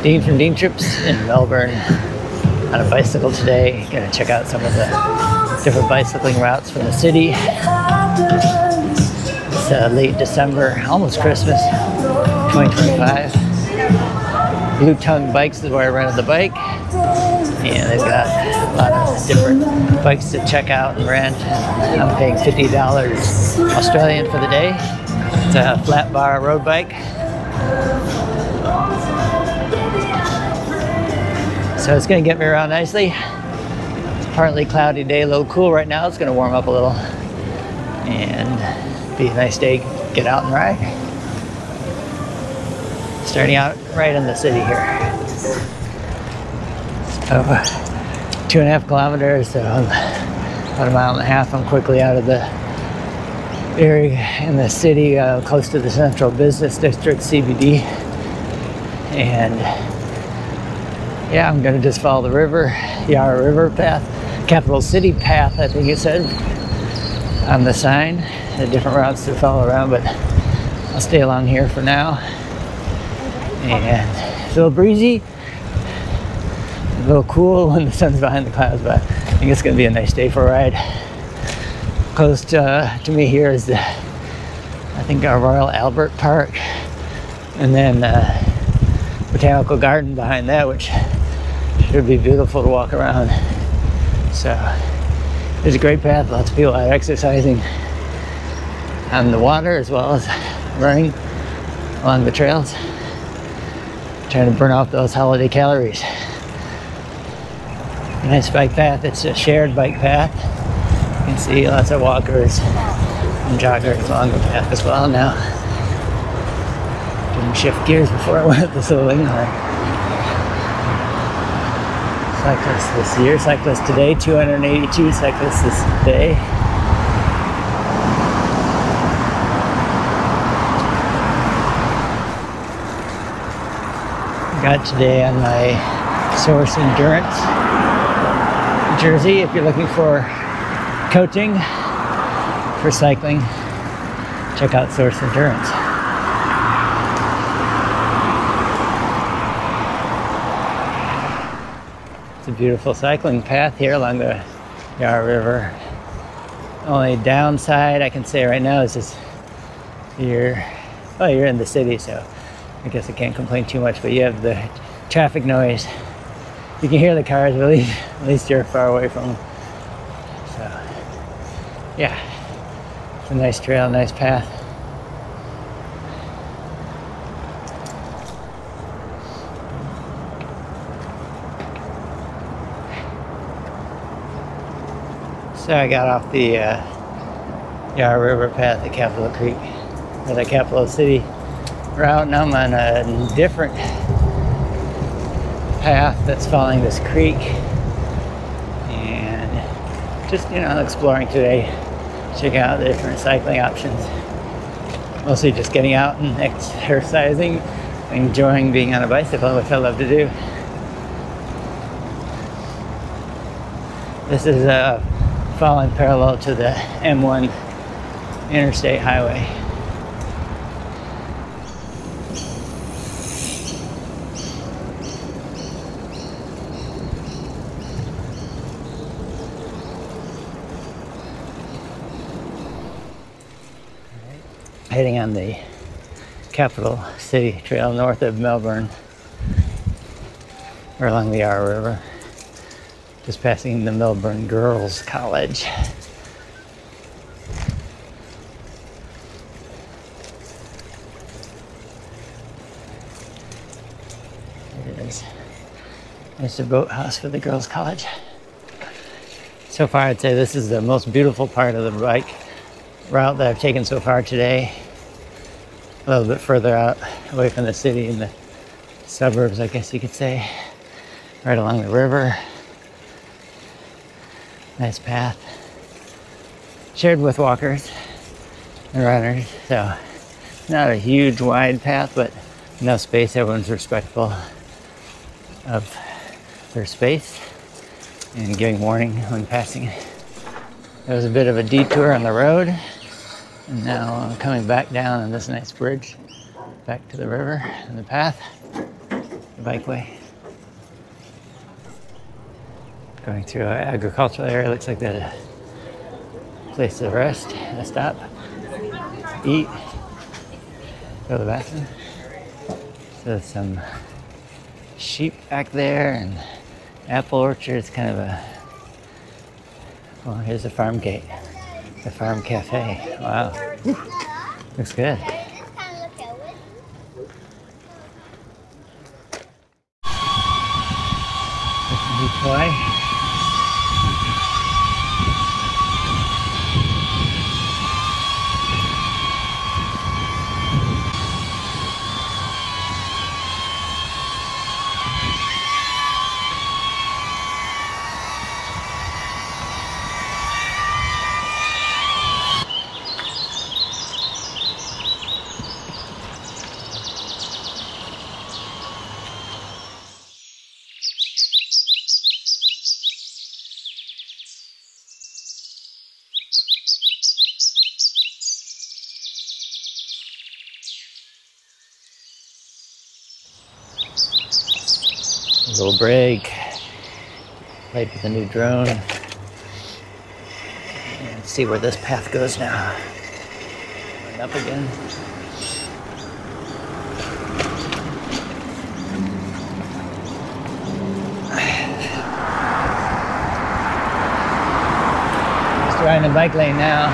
Dean from Dean Trips in Melbourne on a bicycle today. Gonna check out some of the different bicycling routes from the city. It's late December, almost Christmas, 2025. Blue Tongue Bikes is where I rented the bike. And they've got a lot of different bikes to check out and rent. I'm paying $50 Australian for the day. It's a flat bar road bike. So it's going to get me around nicely. It's a partly cloudy day, a little cool right now. It's going to warm up a little and be a nice day. Get out and ride. Starting out right in the city here. So 2.5 kilometers, so about a mile and a half. I'm quickly out of the area in the city, close to the Central Business District, CBD. And yeah, I'm gonna just follow the river, Yarra River Path, Capital City Path, I think it said on the sign. The different routes to follow around, but I'll stay along here for now. And it's a little breezy, a little cool when the sun's behind the clouds, but I think it's gonna be a nice day for a ride. Close to me here is I think our Royal Albert Park, and then Botanical Garden behind that, which should be beautiful to walk around. So it's a great path. Lots of people out exercising on the water as well as running along the trails, trying to burn off those holiday calories. Nice bike path. It's a shared bike path. You can see lots of walkers and joggers along the path as well now. Didn't shift gears before I went up this little incline. Cyclists this year, cyclists today, 282 cyclists this day. Got today on my Source Endurance jersey. If you're looking for coaching for cycling, check out Source Endurance. It's a beautiful cycling path here along the Yarra River. Only downside I can say right now is just you're in the city, so I guess I can't complain too much, but you have the traffic noise. You can hear the cars, but at least you're far away from them. So, yeah, it's a nice trail, nice path. So I got off the Yarra River Path at Capital Creek, or the Capital City route, and I'm on a different path that's following this creek, and just exploring today, checking out the different cycling options. Mostly just getting out and exercising, enjoying being on a bicycle, which I love to do. This is following parallel to the M1 interstate highway. Heading on the Capital City Trail north of Melbourne, or along the Yarra River, just passing the Melbourne Girls College. It is. It's a boathouse for the Girls College. So far, I'd say this is the most beautiful part of the bike route that I've taken so far today. A little bit further out, away from the city, in the suburbs, I guess you could say, right along the river. Nice path, shared with walkers and runners, so not a huge wide path, but enough space. Everyone's respectful of their space and giving warning when passing it. There was a bit of a detour on the road, and now I'm coming back down on this nice bridge back to the river and the path. the bikeway. Going through an agricultural area, looks like the place to rest, a stop, eat, go to the bathroom. So there's some sheep back there and apple orchards, kind of a, well, here's the farm gate, the farm cafe. Wow, looks good. There's some new toy. A little break. Played with the new drone. And see where this path goes now. Going up again. Just riding the bike lane now.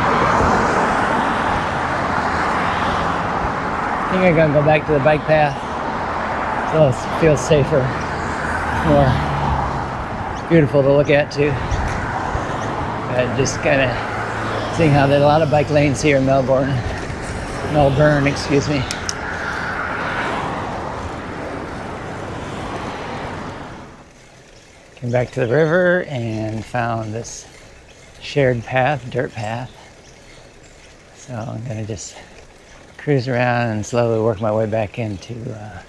I think I'm gonna go back to the bike path. So it feels safer. More beautiful to look at too. Just kind of seeing how there's a lot of bike lanes here in Melbourne, excuse me. Came back to the river and found this shared path, dirt path. So I'm gonna just cruise around and slowly work my way back into the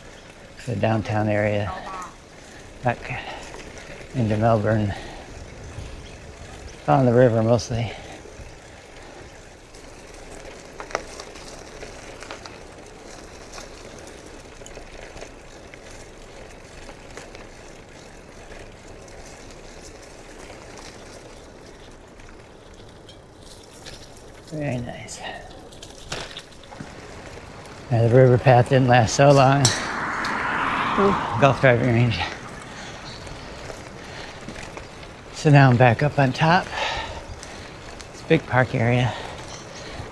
downtown area. Back into Melbourne, on the river mostly. Very nice. Now, the river path didn't last so long. Ooh, golf driving range. So now I'm back up on top. It's a big park area.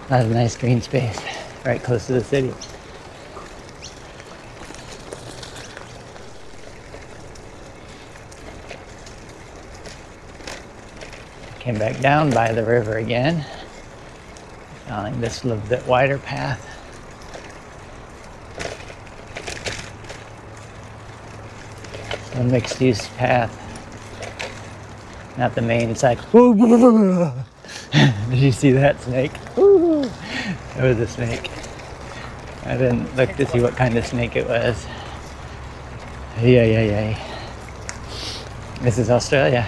A lot of nice green space, right close to the city. Came back down by the river again. Found this little bit wider path. A mixed use path. Not the main, it's like, did you see that snake? That was a snake. I didn't look to see what kind of snake it was. Yeah. This is Australia.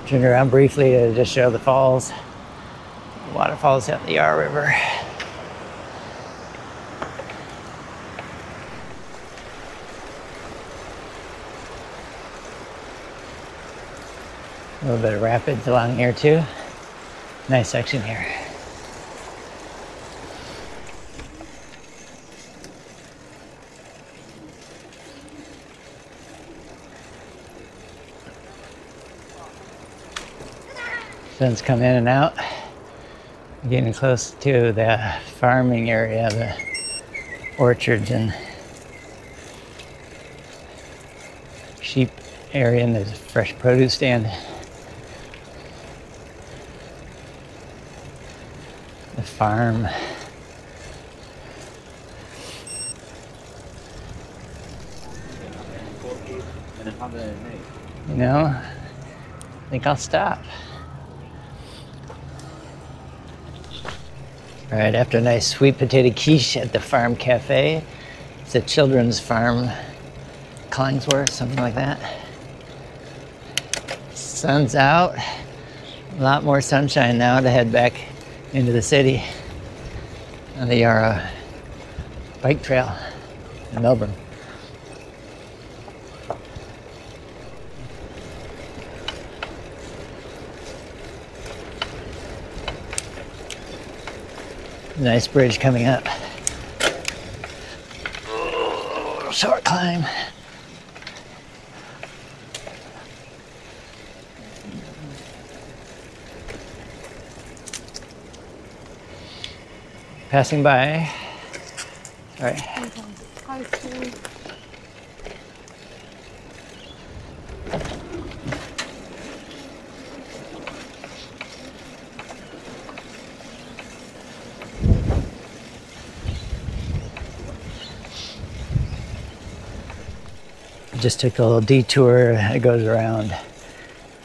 Turned around briefly to just show the falls. Waterfalls out the Yarra River. A little bit of rapids along here too. Nice section here. Sun's come in and out. Getting close to the farming area, the orchards and sheep area, and there's a fresh produce stand. The farm. You know, I think I'll stop. All right, after a nice sweet potato quiche at the farm cafe. It's a children's farm, Collingsworth, something like that. Sun's out. A lot more sunshine now to head back into the city. on the Yarra bike trail in Melbourne. Nice bridge coming up. Oh, short climb. Passing by. All right. Just took a little detour. It goes around. I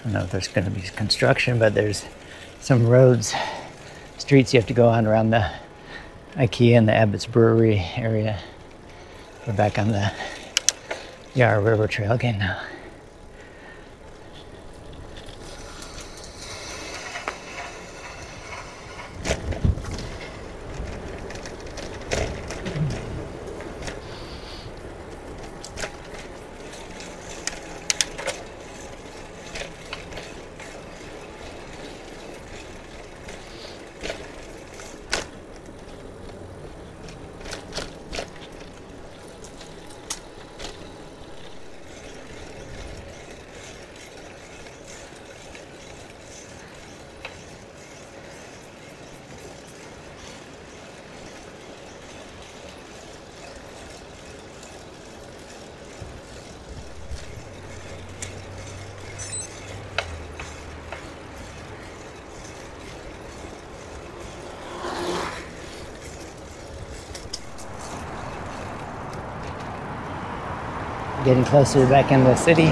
don't know if there's going to be construction, but there's some roads, streets you have to go on around the IKEA and the Abbott's Brewery area. We're back on the Yarra River Trail again now. Getting closer back in the city,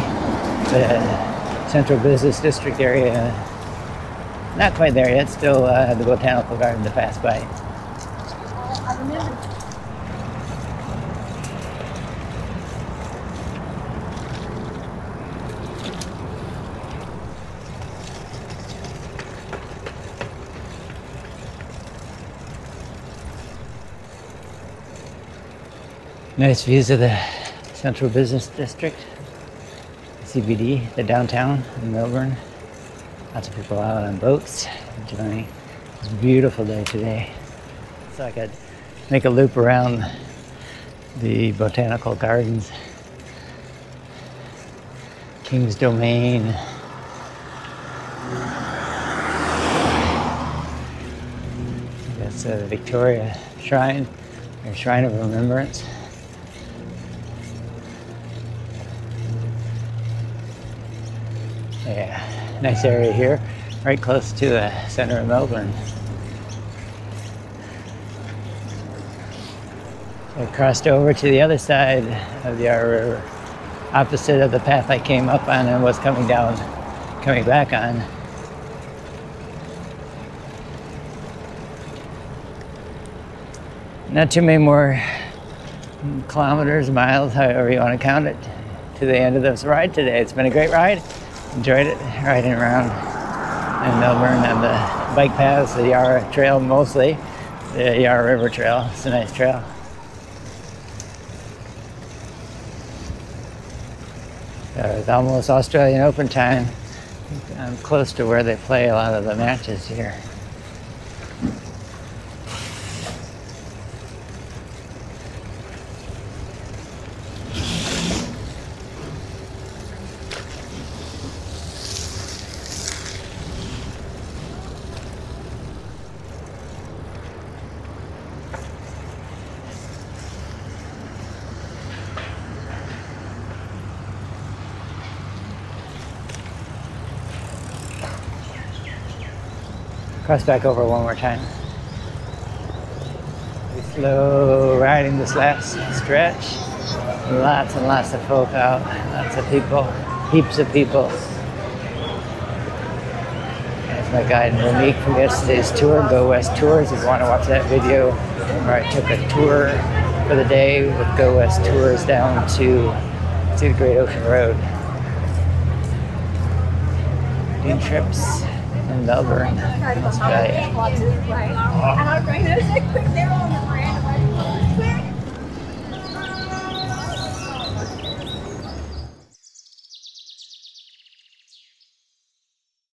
the central business district area. Not quite there yet, still the botanical garden to pass by. Nice views of the central business district, CBD, the downtown in Melbourne. Lots of people out on boats enjoying. It's a beautiful day today. So I could make a loop around the botanical gardens, King's Domain. That's the Victoria Shrine, or Shrine of Remembrance. Yeah, nice area here, right close to the center of Melbourne. So I crossed over to the other side of the Yarra River, opposite of the path I came up on and was coming back on. Not too many more kilometers, miles, however you want to count it, to the end of this ride today. It's been a great ride. Enjoyed it, riding around in Melbourne on the bike paths, the Yarra Trail mostly, the Yarra River Trail. It's a nice trail. It's almost Australian Open time. I'm close to where they play a lot of the matches here. Cross back over one more time. Slow riding this last stretch. Lots and lots of folk out. Lots of people. Heaps of people. That's my guide Monique from yesterday's tour, Go West Tours. If you want to watch that video where I took a tour for the day with Go West Tours down to the Great Ocean Road. Doing trips in Melbourne, Australia.